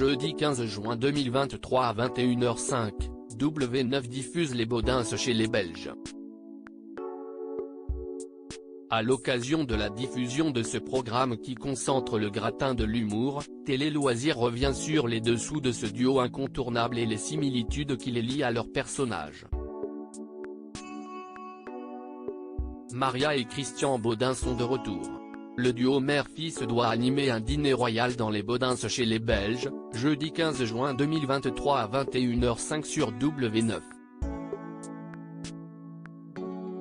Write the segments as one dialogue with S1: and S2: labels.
S1: Jeudi 15 juin 2023 à 21h05, W9 diffuse Les Baudins chez les Belges. À l'occasion de la diffusion de ce programme qui concentre le gratin de l'humour, Télé Loisirs revient sur les dessous de ce duo incontournable et les similitudes qui les lient à leurs personnages. Maria et Christian Baudin sont de retour. Le duo mère-fils doit animer un dîner royal dans Les Baudins chez les Belges, jeudi 15 juin 2023 à 21h05 sur W9.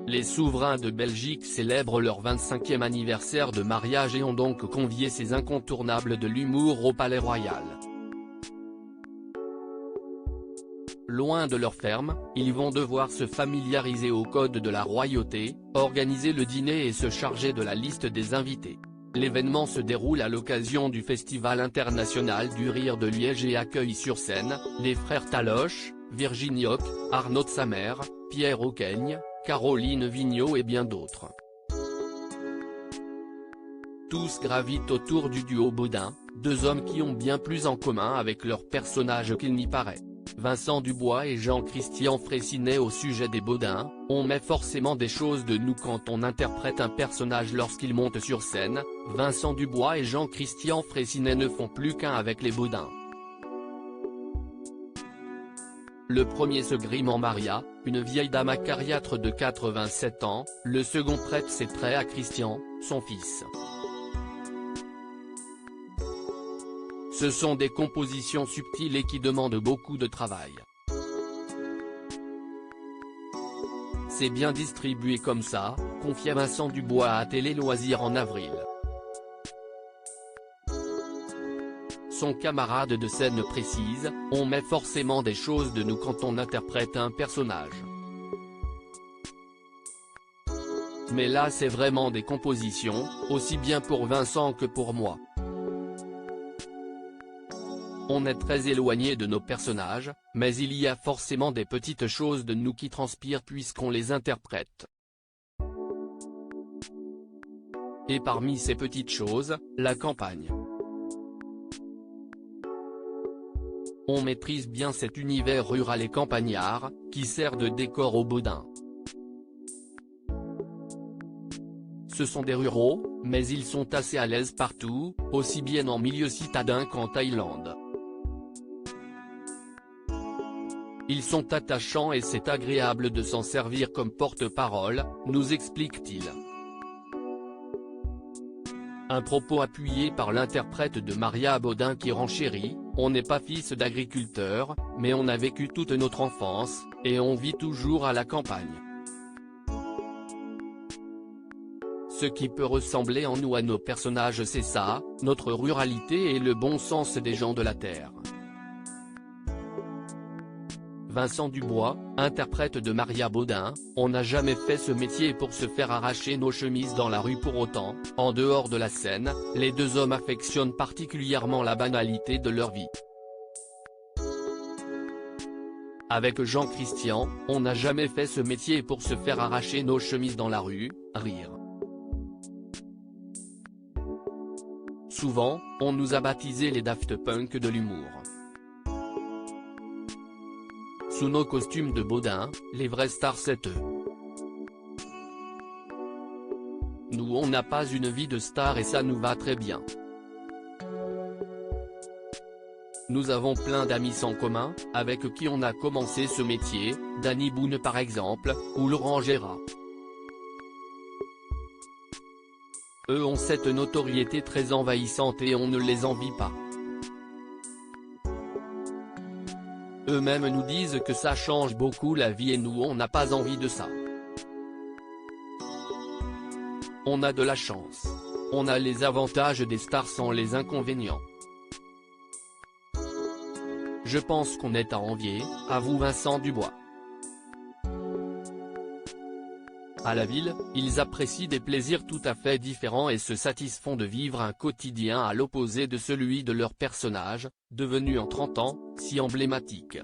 S1: Les souverains de Belgique célèbrent leur 25e anniversaire de mariage et ont donc convié ces incontournables de l'humour au Palais Royal. Loin de leur ferme, ils vont devoir se familiariser aux codes de la royauté, organiser le dîner et se charger de la liste des invités. L'événement se déroule à l'occasion du Festival international du rire de Liège et accueille sur scène, les frères Taloche, Virginie Hoc, Arnaud de Samer, Pierre Auqueigne, Caroline Vigneault et bien d'autres. Tous gravitent autour du duo Baudin, deux hommes qui ont bien plus en commun avec leurs personnages qu'il n'y paraît. Vincent Dubois et Jean-Christian Fraissinet. Au sujet des Baudins, on met forcément des choses de nous quand on interprète un personnage lorsqu'il monte sur scène. Vincent Dubois et Jean-Christian Fraissinet ne font plus qu'un avec les Baudins. Le premier se grime en Maria, une vieille dame acariâtre de 87 ans, le second prête ses traits à Christian, son fils. Ce sont des compositions subtiles et qui demandent beaucoup de travail. C'est bien distribué comme ça, confia Vincent Dubois à Télé Loisirs en avril. Son camarade de scène précise, on met forcément des choses de nous quand on interprète un personnage. Mais là c'est vraiment des compositions, aussi bien pour Vincent que pour moi. On est très éloigné de nos personnages, mais il y a forcément des petites choses de nous qui transpirent puisqu'on les interprète. Et parmi ces petites choses, la campagne. On maîtrise bien cet univers rural et campagnard, qui sert de décor aux Baudins. Ce sont des ruraux, mais ils sont assez à l'aise partout, aussi bien en milieu citadin qu'en Thaïlande. Ils sont attachants et c'est agréable de s'en servir comme porte-parole, nous explique-t-il. Un propos appuyé par l'interprète de Maria Baudin qui renchérit, on n'est pas fils d'agriculteur, mais on a vécu toute notre enfance, et on vit toujours à la campagne. Ce qui peut ressembler en nous à nos personnages c'est ça, notre ruralité et le bon sens des gens de la terre. Vincent Dubois, interprète de Maria Baudin, on n'a jamais fait ce métier pour se faire arracher nos chemises dans la rue pour autant, en dehors de la scène, les deux hommes affectionnent particulièrement la banalité de leur vie. Avec Jean-Christian, on n'a jamais fait ce métier pour se faire arracher nos chemises dans la rue, rire. Souvent, on nous a baptisés les Daft Punk de l'humour. Sous nos costumes de Baudin, les vraies stars c'est eux. Nous on n'a pas une vie de star et ça nous va très bien. Nous avons plein d'amis sans commun, avec qui on a commencé ce métier, Danny Boone par exemple, ou Laurent Gérard. Eux ont cette notoriété très envahissante et on ne les envie pas. Eux-mêmes nous disent que ça change beaucoup la vie et nous on n'a pas envie de ça. On a de la chance. On a les avantages des stars sans les inconvénients. Je pense qu'on est à envier, avoue Vincent Dubois. À la ville, ils apprécient des plaisirs tout à fait différents et se satisfont de vivre un quotidien à l'opposé de celui de leur personnage, devenu en 30 ans, si emblématique.